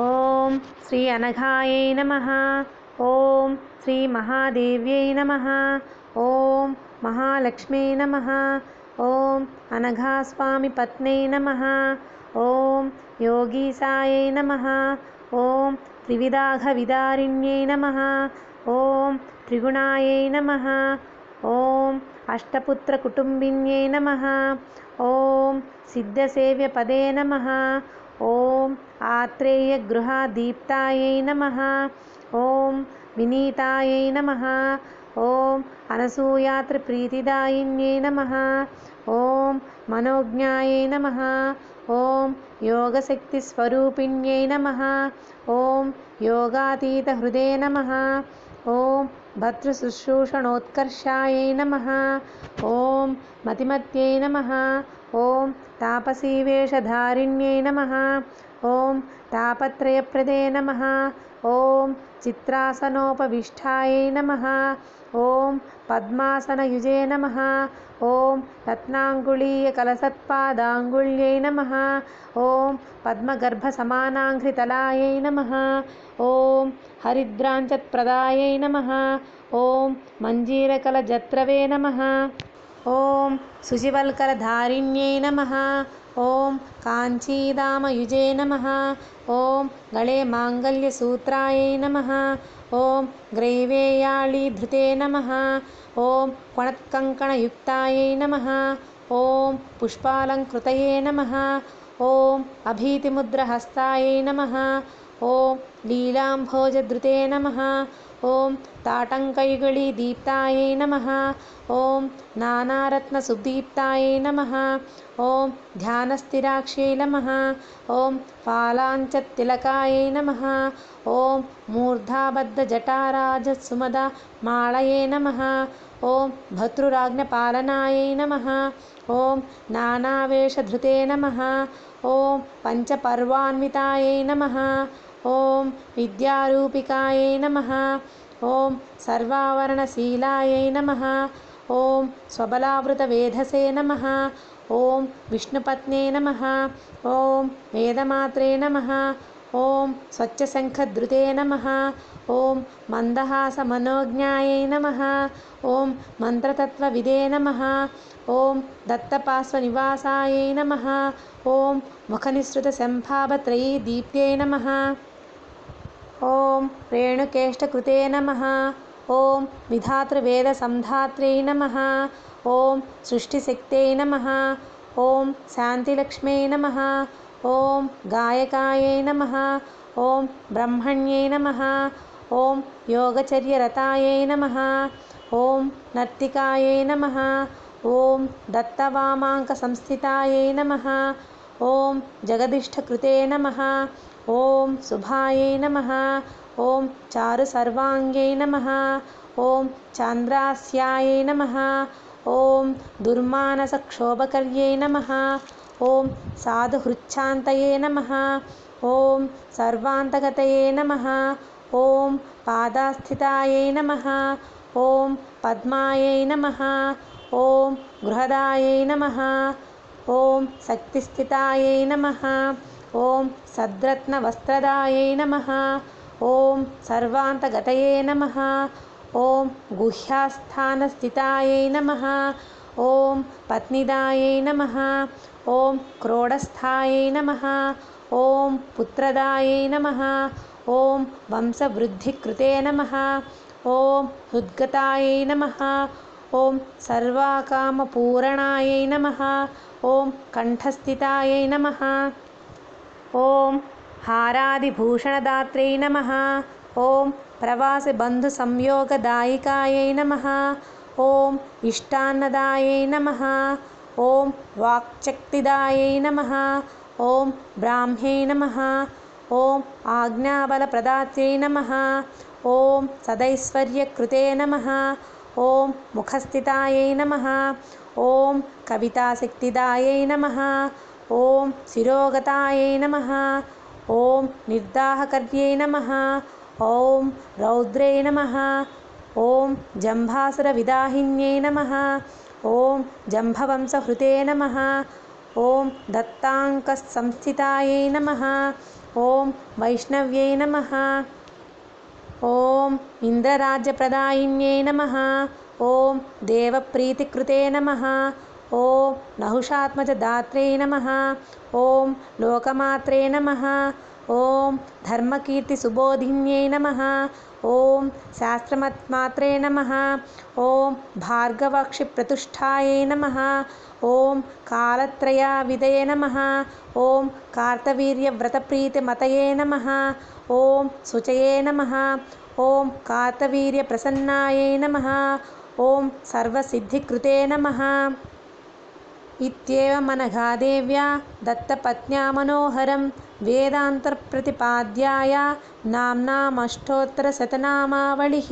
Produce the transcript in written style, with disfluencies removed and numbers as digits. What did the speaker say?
ఓం శ్రీ అనఘాయై నమః. ఓం శ్రీ మహాదేవ్యై నమః. ఓం మహాలక్ష్మీ నమః. ఓం అనఘాస్వామి పత్న్యై నమః. ఓం యోగీసాయై నమః. ఓం త్రివిధాఘవిదారిణ్యై నమః. ఓం త్రిగుణాయై నమః. ఓం అష్టపుత్రకుటుంబిన్యై నమః. ఓం సిద్ధసేవ్యపదే నమః. ఓం ఆత్రేయగృహాదీప్తాయై నమః. ఓం వినీతాయై నమః. ఓం అనసూయాత్రిప్రీతిదాయిన్యై నమః. ఓం మనోజ్ఞాయై నమః. ఓం యోగశక్తిస్వరూపిణ్యై నమః. ఓం యోగాతీతహృదే నమః. ఓం భర్తృశుశ్రూషణోత్కర్షాయై నమః. ఓం మతిమత్యై నమః. ఓం తాపసీవేషధారిణ్యై నమః. ఓం తాపత్రయప్రదే నమః. ఓం చిత్రాసనోపవిష్టాయై నమః. ఓం పద్మాసనయుజే నమః. ఓం రత్నాంగుళీయకలసత్పాదాంగుళ్యై నమః. ఓం పద్మగర్భసమానాంఘ్రితలాయై నమః. ఓం హరిద్రాంచత్ప్రదాయై నమః. ఓం మంజీరకలజత్రవే నమః. ఓం శుచివల్కలధారిణ్యై నమః. ఓం కాంచీదామయుజే నమః. ఓం గళే మాంగళ్యసూత్రాయై నమః. ఓం గ్రైవేయాళీధృతే నమః. ఓం కొణత్కంకణయుక్తాయై నమః. ఓం పుష్పాలంకృతయే నమః. ఓం అభీతిముద్రహస్తాయై నమః. ఓం లీలాంభోజధృతే నమః. ఓం తాటంకయుగళీదీప్తాయై నమః. ఓం నానారత్నసుదీప్తాయై నమః. ఓం ధ్యానస్థిరాక్ష్యై నమః. ఓం ఫాలాంచత్తిలకాయై నమః. ఓం మూర్ధాబద్ధజటారాజసుమదమాళయే నమః. ఓం భర్తృరాజ్ఞపాలనాయై నమః. ఓం నానావేషధృతే నమః. ఓం పంచపర్వాన్వితాయై నమః. ఓం విద్యారూపికాయై నమః. ఓం సర్వావరణశీలాయై నమః. ఓం స్వబలావృతవేధసే నమః. ఓం విష్ణుపత్న్యై నమః. ఓం వేదమాత్రే నమః. ఓం స్వచ్ఛశంఖధృతే నమః. ఓం మందహాసమనోజ్ఞాయై నమః. ఓం మంత్రతత్వవిదే నమః. ఓం దత్తపార్శ్వనివాసాయై నమః. ఓం ముఖనిసృతశంభాభత్రయీదీప్త్యై నమః. ఓం రేణుకేష్టకృతే నమః. ఓం విధాతృవేదసంధాత్ర్యై నమః. ఓం సృష్టిశక్త్యై నమః. ఓం శాంతిలక్ష్మ్యై నమః. ఓం గాయకాయై నమః. ఓం బ్రహ్మణ్యై నమః. ఓం యోగచర్యరతాయై నమః. ఓం నర్తికాయై నమః. ఓం దత్తవామాంకసంస్థితాయై నమః. ఓం జగదిష్టకృతే నమః. ఓం శుభాయై నమః. ఓం చారుసర్వాంగ్యై నమః. ఓం చాంద్రాస్యాయై నమః. ఓం దుర్మానసక్షోభకర్యై నమః. ఓం సాధుహృచ్ఛాంతయే నమః. ఓం సర్వాంతగతయే నమః. ఓం పాదాస్థితాయై నమః. ఓం పద్మాయై నమః. ఓం గృహదాయై నమః. ఓం శక్తిస్థితాయై నమః. ఓం సద్రత్నవస్త్రదాయై నమః. ఓం సర్వాంతగతయే నమః. ఓం గుహ్యాస్థానస్థితాయై నమః. ఓం పత్నిదాయై నమః. ఓం క్రోడస్థాయై నమః. ఓం పుత్రదాయై నమః. ఓం వంశవృద్ధికృతే నమః. ఓం హృద్గతాయై నమః. ఓం సర్వాకామపూరణాయై నమః. ఓం కంఠస్థితాయై నమః. ఓం హారాదిభూషణదాత్ర్యై నమః. ఓం ప్రవాసిబంధుసంయోగదాయికాయై నమః. ఓం ఇష్టాన్నదాయై నమః. ఓం వాక్శక్తిదాయై నమః. ఓం బ్రాహ్మ్యై నమః. ఓం ఆజ్ఞాబలప్రదాత్ర్యై నమః. ఓం సదైశ్వర్యకృతే నమః. ఓం ముఖస్థితాయై నమః. ఓం కవితాశక్తిదాయై నమః. ఓం శిరోగతాయై నమః. ఓం నిర్దాహకర్యై నమః. ఓం రౌద్రై నమః. ఓం జంభాసురవిదాహిన్యై నమః. ఓం జంభవంశహృతే నమః. ఓం దత్తాంకసంస్థితాయై నమః. ॐ वैष्णव्यै नमः। ॐ इन्द्रराज्यप्रदायिन्यै नमः। ॐ देवप्रीतिकृते नमः। ॐ नहुषात्मजदात्रे नमः। ॐ लोकमात्रे नमः। ॐ धर्मकीर्तिसुबोधिन्यै नमः। ॐ शास्त्रमत्मात्रे नमः। ॐ भार्गवक्षिप्रतुष्ठायै नमः। ॐ कालत्रयाविदये नमः। ॐ कार्तवीर्यव्रतप्रीतिमतये नमः। ॐ शुचये नमः। ॐ कार्तवीर्यप्रसन्नायै नमः। ॐ सर्वसिद्धिकृते नमः। इत्येवमनघा देव्या दत्तपत्न्या मनोहरं वेदान्तप्रतिपाद्याय नाम्नामष्टोत्तरशतनामावलिः।